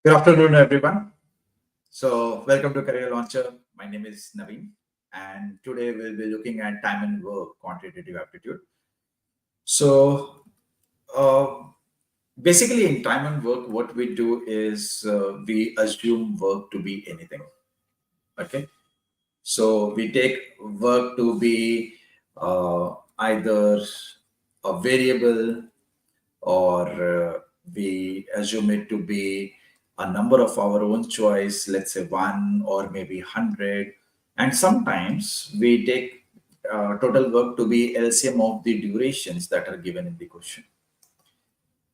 Good afternoon, everyone. So, welcome to Career Launcher. My name is Naveen, and today we'll be looking at time and work quantitative aptitude. So, uh, basically, in time and work, what we do is we assume work to be anything. Okay, so we take work to be either a variable or we assume it to be a number of our own choice, let's say one or maybe 100. And sometimes we take total work to be LCM of the durations that are given in the question.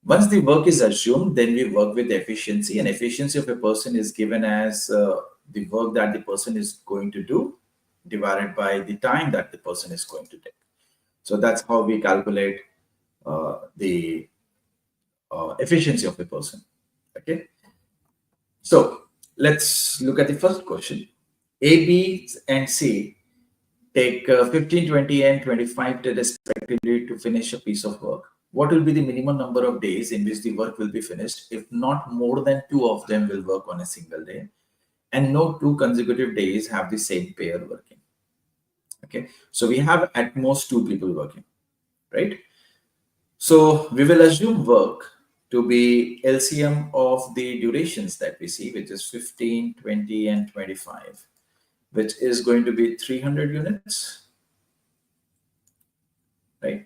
Once the work is assumed, then we work with efficiency, and efficiency of a person is given as the work that the person is going to do divided by the time that the person is going to take. So that's how we calculate the efficiency of a person. Okay, so let's look at the first question. A, B, and C take 15, 20, and 25 respectively to finish a piece of work. What will be the minimum number of days in which the work will be finished if not more than two of them will work on a single day, and no two consecutive days have the same pair working? Okay, so we have at most two people working, right? So we will assume work to be LCM of the durations that we see, which is 15, 20, and 25, which is going to be 300 units, right?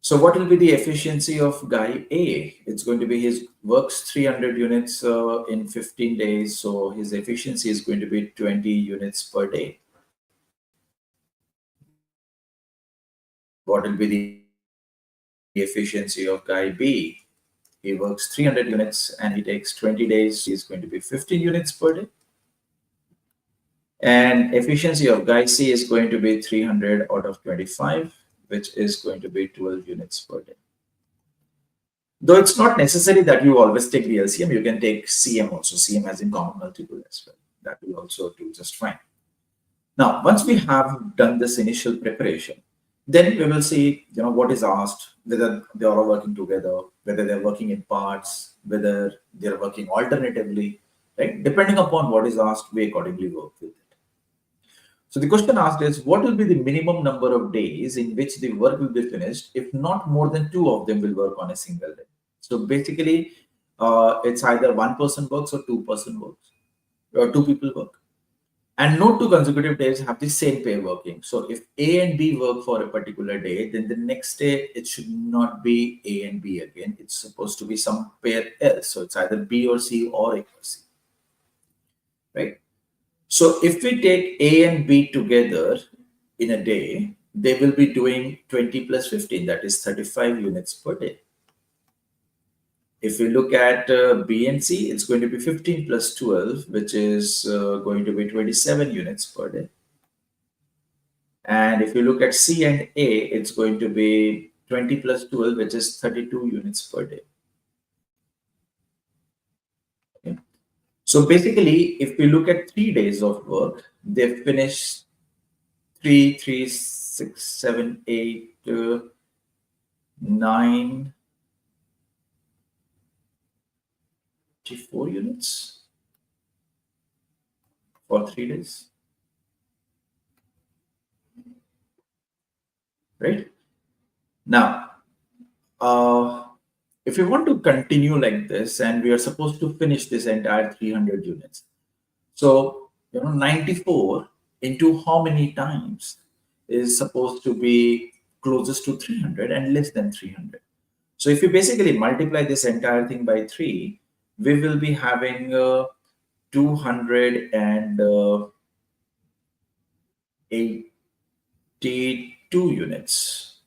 So what will be the efficiency of guy A? It's going to be his works 300 units in 15 days. So his efficiency is going to be 20 units per day. What will be the efficiency of guy B? He works 300 units and he takes 20 days. So his efficiency is going to be 15 units per day. And efficiency of guy C is going to be 300 out of 25, which is going to be 12 units per day. Though it's not necessary that you always take the LCM, you can take CM also. CM as in common multiple as well. That will also do just fine. Now, once we have done this initial preparation, then we will see, what is asked, whether they are all working together, whether they're working in parts, whether they're working alternatively, right? Depending upon what is asked, we accordingly work with it. So the question asked is, what will be the minimum number of days in which the work will be finished if not more than two of them will work on a single day? So basically, it's either one person works or two-person works, or two people work. And no two consecutive days have the same pair working. So if A and B work for a particular day, then the next day it should not be A and B again. It's supposed to be some pair else. So it's either B or C or A or C, right? So if we take A and B together in a day, they will be doing 20 plus 15, that is 35 units per day. If we look at B and C, it's going to be 15 plus 12, which is going to be 27 units per day. And if you look at C and A, it's going to be 20 plus 12, which is 32 units per day. Okay. So basically, if we look at 3 days of work, they finish 3, 3, 6, 7, 8, 9, 4 units for 3 days, right? Now, if we want to continue like this, and we are supposed to finish this entire 300 units, so 94 into how many times is supposed to be closest to 300 and less than 300. So if you basically multiply this entire thing by 3, we will be having 282 units,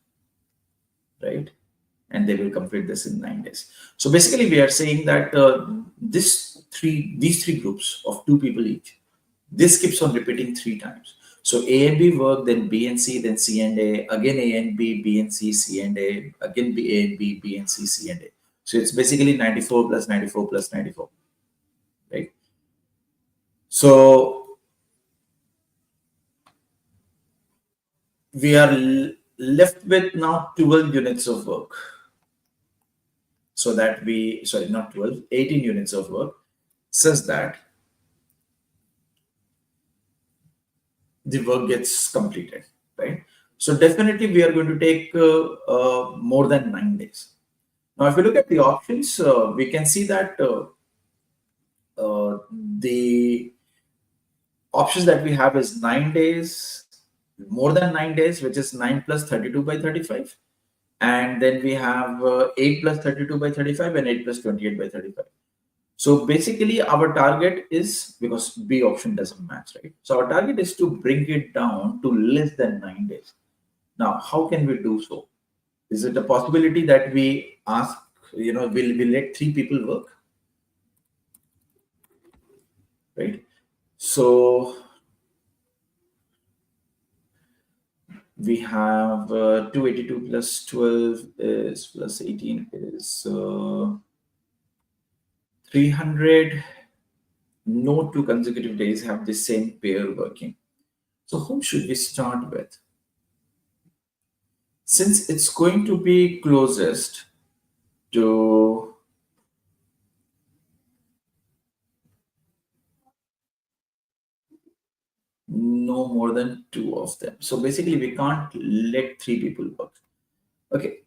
right? And they will complete this in 9 days. So basically, we are saying that these three groups of two people each, this keeps on repeating 3 times. So A and B work, then B and C, then C and A, again A and B, B and C, C and A, again B, A and B, B and C, C and A. So it's basically 94 plus 94 plus 94, right? So we are left with now 12 units of work. So that we, sorry, not 12, 18 units of work. such that the work gets completed, right? So definitely we are going to take more than 9 days. Now, if we look at the options, we can see that the options that we have is 9 days, more than 9 days, which is 9 plus 32 by 35. And then we have 8 plus 32 by 35 and 8 plus 28 by 35. So basically, our target is, because B option doesn't match, right? So our target is to bring it down to less than 9 days. Now, how can we do so? Is it a possibility that we ask, will let three people work, right? So we have 282 plus 12 is plus 18 is 300. No two consecutive days have the same pair working. So whom should we start with? Since it's going to be closest to no more than two of them. So basically, we can't let three people work. Okay.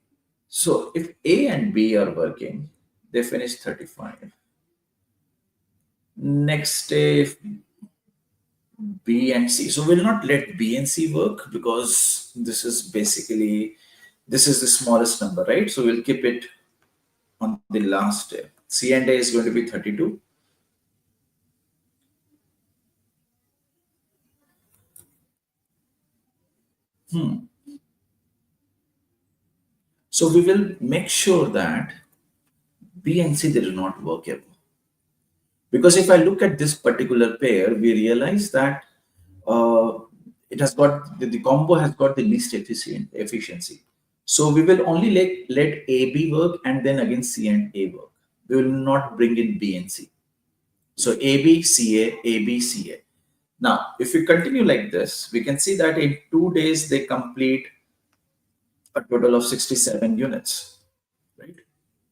So if A and B are working, they finish 35. Next day, if B and C. So we'll not let B and C work because this is the smallest number, right? So we'll keep it on the last day. C and A is going to be 32. So we will make sure that B and C they do not work ever. Because if I look at this particular pair, we realize that uh, it has got the combo has got the least efficiency. So we will only let A B work and then again C and A work. We will not bring in B and C. So A B C A B C A. Now, if we continue like this, we can see that in 2 days they complete a total of 67 units, right?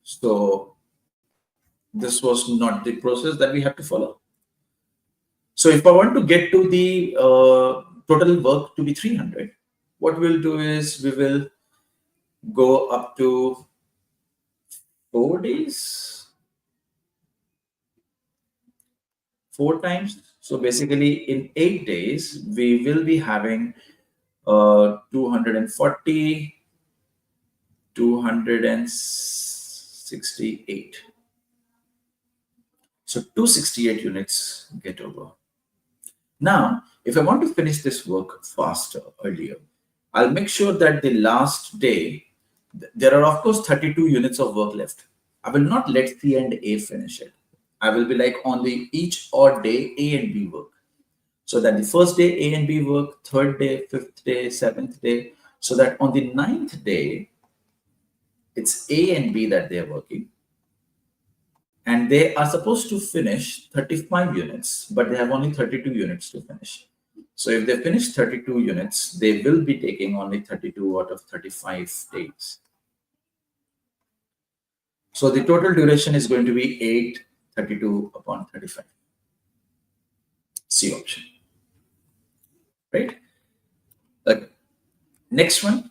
So this was not the process that we have to follow. So if I want to get to the total work to be 300, what we'll do is we will go up to 4 days, four times. So basically, in 8 days, we will be having 240, 268. So 268 units get over. Now, if I want to finish this work faster, earlier, I'll make sure that the last day, there are of course 32 units of work left. I will not let C and A finish it. I will be like on the each odd day A and B work. So that the first day A and B work, third day, fifth day, seventh day, so that on the ninth day, it's A and B that they're working. And they are supposed to finish 35 units, but they have only 32 units to finish. So if they finish 32 units, they will be taking only 32 out of 35 days. So the total duration is going to be 832 upon 35. C option. Right? The next one.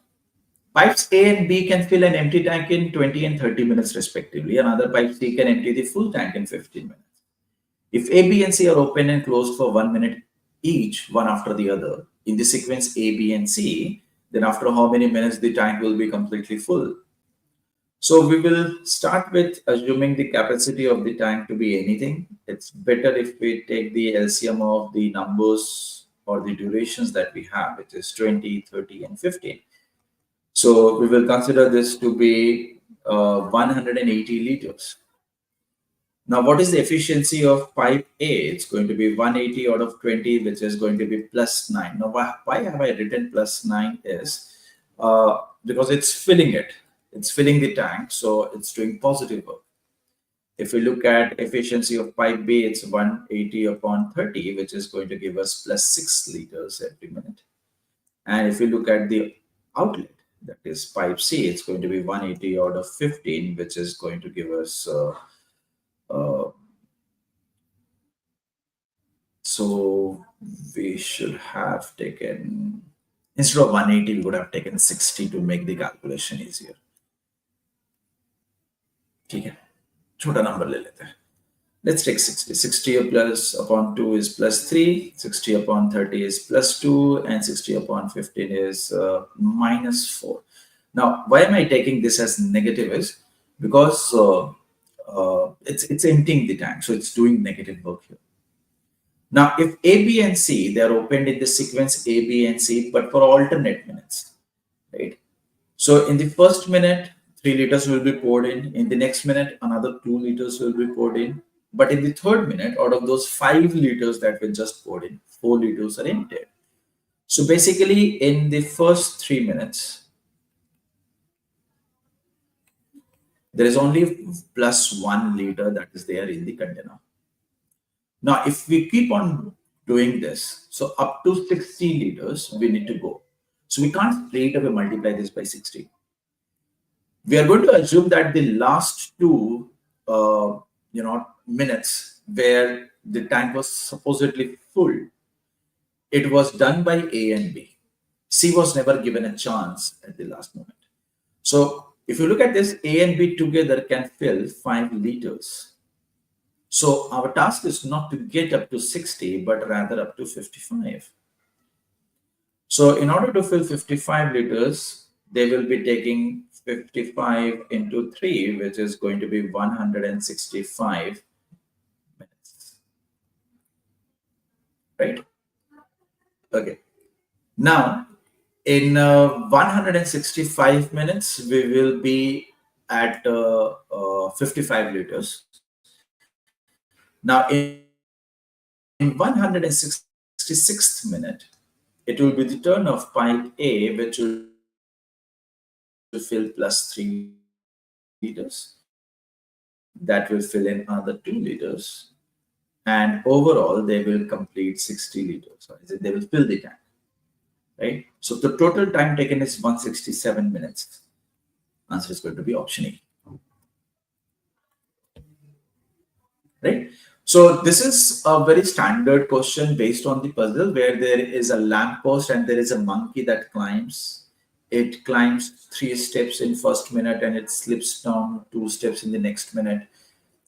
Pipes A and B can fill an empty tank in 20 and 30 minutes respectively. Another pipe C can empty the full tank in 15 minutes. If A, B, and C are open and closed for 1 minute each, one after the other, in the sequence A, B, and C, then after how many minutes the tank will be completely full? So we will start with assuming the capacity of the tank to be anything. It's better if we take the LCM of the numbers or the durations that we have, which is 20, 30, and 15. So we will consider this to be 180 liters. Now, what is the efficiency of pipe A? It's going to be 180 out of 20, which is going to be plus 9. Now, why have I written plus 9 is because it's filling it. It's filling the tank, so it's doing positive work. If we look at efficiency of pipe B, it's 180 upon 30, which is going to give us plus 6 liters every minute. And if we look at the outlet, that is pipe C, it's going to be 180 out of 15, which is going to give us uh, So we should have taken, instead of 180, we would have taken 60 to make the calculation easier. ठीक है, छोटा number ले लेते हैं. Let's take 60. 60 plus upon 2 is plus 3, 60 upon 30 is plus 2, and 60 upon 15 is minus 4. Now, why am I taking this as negative is because it's emptying the tank, so it's doing negative work here. Now, if A, B, and C, they are opened in the sequence A, B, and C, but for alternate minutes, right? So in the first minute, 3 liters will be poured in. In the next minute, another 2 liters will be poured in. But in the third minute, out of those 5 liters that were just poured in, 4 liters are emptied. So basically, in the first 3 minutes, there is only plus 1 liter that is there in the container. Now, if we keep on doing this, so up to 60 liters, we need to go. So we can't straight away multiply this by 60. We are going to assume that the last two minutes where the tank was supposedly full, it was done by A and B. C was never given a chance at the last moment. So if you look at this, A and B together can fill 5 liters. So our task is not to get up to 60, but rather up to 55. So in order to fill 55 liters, they will be taking 55 into 3, which is going to be 165 minutes. Right? Okay. Now, in 165 minutes, we will be at 55 liters. Now, in 166th minute, it will be the turn of pipe A, which will fill plus 3 liters. That will fill in another 2 liters. And overall, they will complete 60 liters. They will fill the tank. Right? So the total time taken is 167 minutes. Answer is going to be option A. Right? So this is a very standard question based on the puzzle where there is a lamppost and there is a monkey that climbs. It climbs 3 steps in first minute and it slips down 2 steps in the next minute.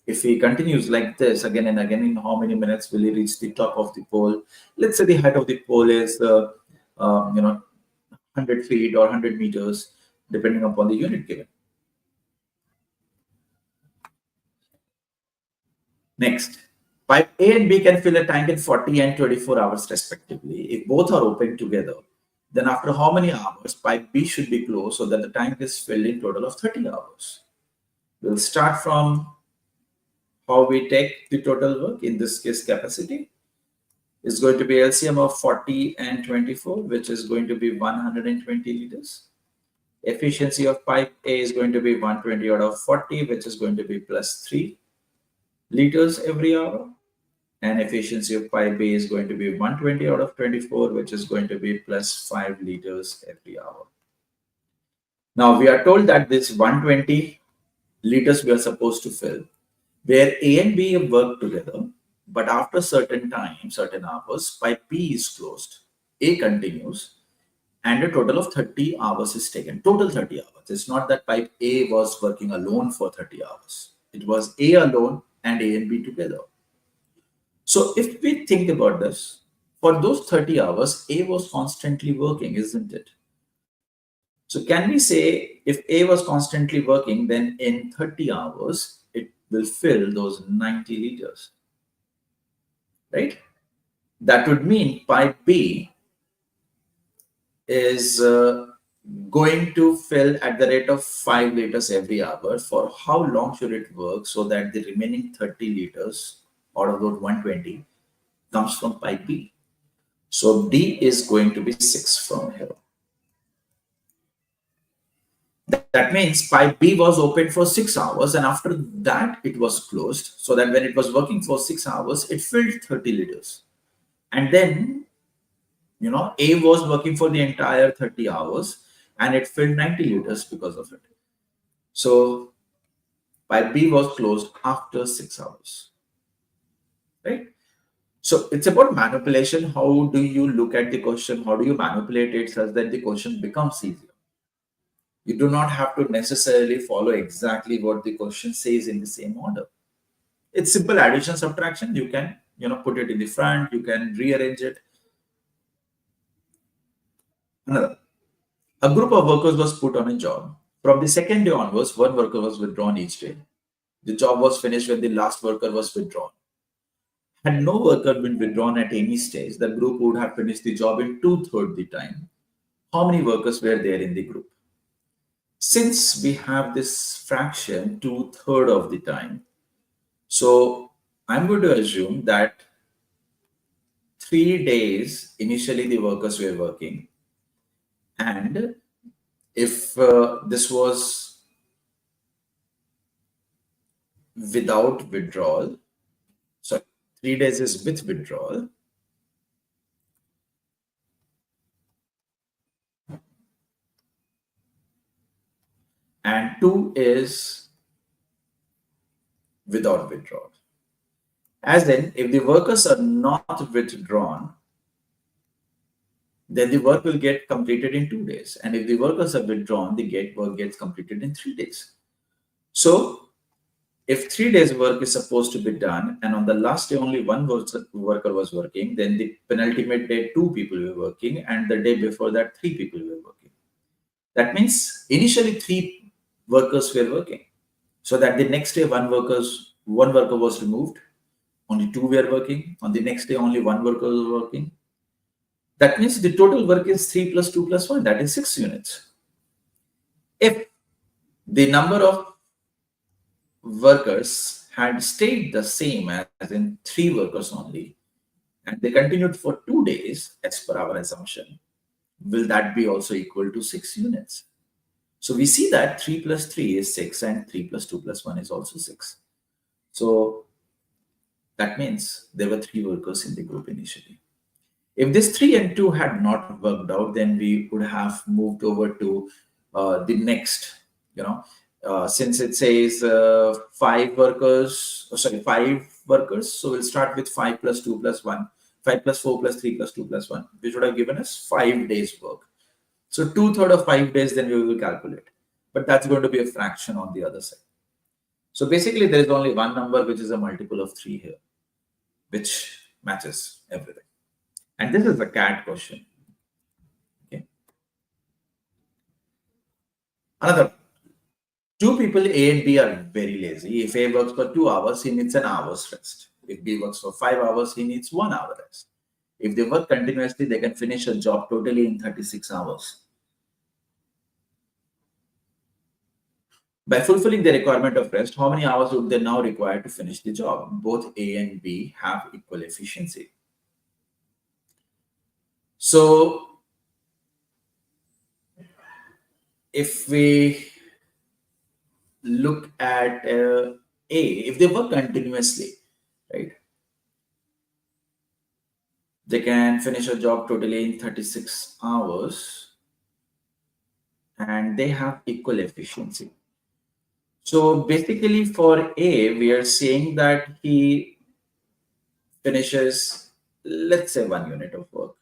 If he continues like this again and again, in how many minutes will he reach the top of the pole? Let's say the height of the pole is 100 feet or 100 meters, depending upon the unit given. Next, pipe A and B can fill a tank in 40 and 24 hours respectively. If both are open together, then after how many hours pipe B should be closed so that the tank is filled in total of 30 hours? We'll start from how we take the total work. In this case, capacity is going to be LCM of 40 and 24, which is going to be 120 liters. Efficiency of pipe A is going to be 120 out of 40, which is going to be plus 3 liters every hour. And efficiency of pipe B is going to be 120 out of 24, which is going to be plus 5 liters every hour. Now, we are told that this 120 liters we are supposed to fill, where A and B have worked together, but after certain time, certain hours, pipe B is closed, A continues, and a total of 30 hours is taken. Total 30 hours. It's not that pipe A was working alone for 30 hours. It was A alone and A and B together. So if we think about this, for those 30 hours, A was constantly working, isn't it? So can we say if A was constantly working, then in 30 hours, it will fill those 90 liters, right? That would mean pipe B is going to fill at the rate of 5 liters every hour. For how long should it work so that the remaining 30 liters out of those 120 comes from pipe B? So D is going to be 6 from here. That means pipe B was open for 6 hours and after that it was closed, so that when it was working for 6 hours, it filled 30 liters. And then, A was working for the entire 30 hours and it filled 90 liters because of it. So pipe B was closed after 6 hours, right? So it's about manipulation. How do you look at the question? How do you manipulate it such that the question becomes easier? You do not have to necessarily follow exactly what the question says in the same order. It's simple addition, subtraction. You can, put it in the front. You can rearrange it. Another. A group of workers was put on a job. From the second day onwards, one worker was withdrawn each day. The job was finished when the last worker was withdrawn. Had no worker been withdrawn at any stage, the group would have finished the job in two-thirds the time. How many workers were there in the group? Since we have this fraction two-thirds of the time, so I'm going to assume that 3 days initially the workers were working, and if this was without withdrawal, so 3 days is with withdrawal, and 2 is without withdrawal. As in, if the workers are not withdrawn, then the work will get completed in 2 days. And if the workers are withdrawn, the work gets completed in 3 days. So if 3 days work is supposed to be done, and on the last day only one worker was working, then the penultimate day 2 people were working, and the day before that 3 people were working. That means initially 3 workers were working. So that the next day one worker was removed, only 2 were working. On the next day only one worker was working. That means the total work is 3 plus 2 plus 1, that is 6 units. If the number of workers had stayed the same, as in 3 workers only, and they continued for 2 days as per our assumption, will that be also equal to 6 units? So we see that 3 plus 3 is 6 and 3 plus 2 plus 1 is also 6. So that means there were 3 workers in the group initially. If this 3 and 2 had not worked out, then we would have moved over to the next, since it says 5 workers, sorry, 5 workers. So we'll start with 5 plus 2 plus 1, 5 plus 4 plus 3 plus 2 plus 1, which would have given us 5 days work. So two-thirds of 5 days, then we will calculate. But that's going to be a fraction on the other side. So basically, there is only one number which is a multiple of 3 here, which matches everything. And this is a CAT question. Okay. Another. 2 people, A and B, are very lazy. If A works for 2 hours, he needs an hour's rest. If B works for 5 hours, he needs 1 hour rest. If they work continuously, they can finish a job totally in 36 hours. By fulfilling the requirement of rest, how many hours would they now require to finish the job? Both A and B have equal efficiency. So if we look at A, if they work continuously, right, they can finish a job totally in 36 hours and they have equal efficiency. So basically for A, we are saying that he finishes, let's say, 1 unit of work,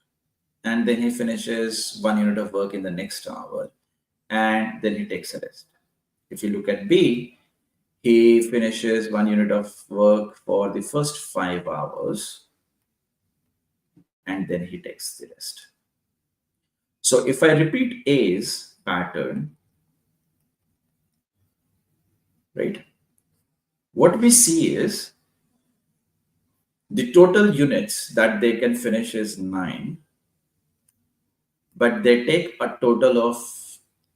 and then he finishes 1 unit of work in the next hour, and then he takes a rest. If you look at B, he finishes 1 unit of work for the first 5 hours, and then he takes the rest. So if I repeat A's pattern, right, what we see is the total units that they can finish is 9, but they take a total of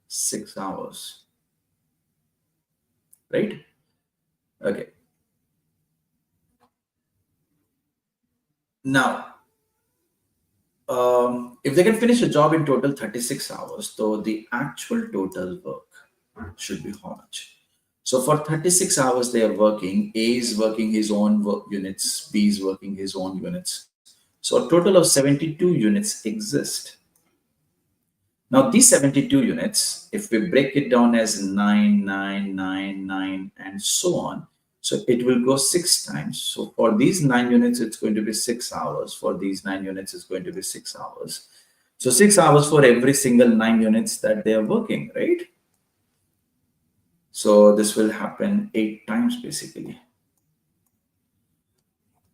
6 hours, right? Okay. Now, if they can finish a job in total 36 hours, so the actual total work should be how much? So for 36 hours they are working, A is working his own work units, B is working his own units. So a total of 72 units exist. Now these 72 units, if we break it down as 9, 9, 9, 9, and so on, So it will go 6 times. So for these 9 units, it's going to be 6 hours. For these 9 units, it's going to be 6 hours. So 6 hours for every single 9 units that they are working, right? So this will happen 8 times basically.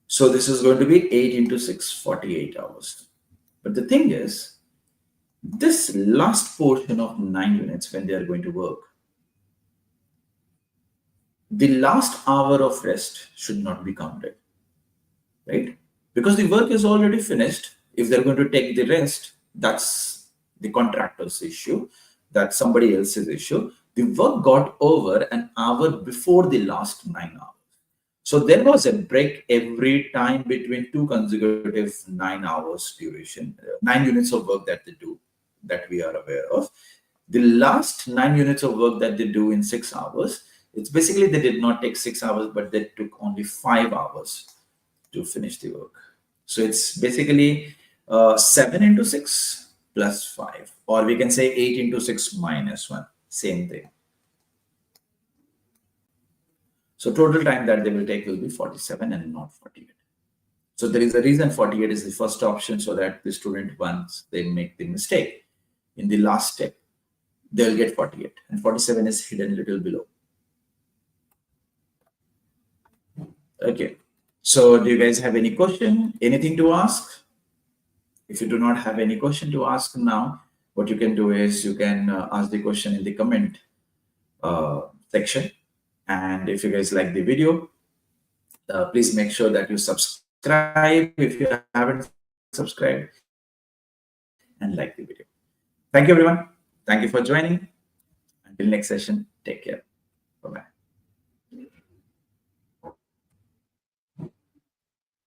So this is going to be 8 into 6, 48 hours. But the thing is, this last portion of 9 units when they are going to work, the last hour of rest should not be counted, right? Because the work is already finished. If they're going to take the rest, that's the contractor's issue, that's somebody else's issue. The work got over an hour before the last 9 hours. So there was a break every time between two consecutive 9 hours duration, 9 units of work that they do, that we are aware of. The last 9 units of work that they do in 6 hours, it's basically they did not take 6 hours, but they took only 5 hours to finish the work. So it's basically 7 into 6 plus 5, or we can say 8 into 6 minus 1, same thing. So total time that they will take will be 47 and not 48. So there is a reason 48 is the first option, so that the student, once they make the mistake in the last step, they'll get 48, and 47 is hidden a little below. Okay. So do you guys have any question, anything to ask? If you do not have any question to ask now, what you can do is you can ask the question in the comment section. And if you guys like the video, please make sure that you subscribe if you haven't subscribed, and like the video. Thank you, everyone. Thank you for joining. Until next session, take care. Bye-bye.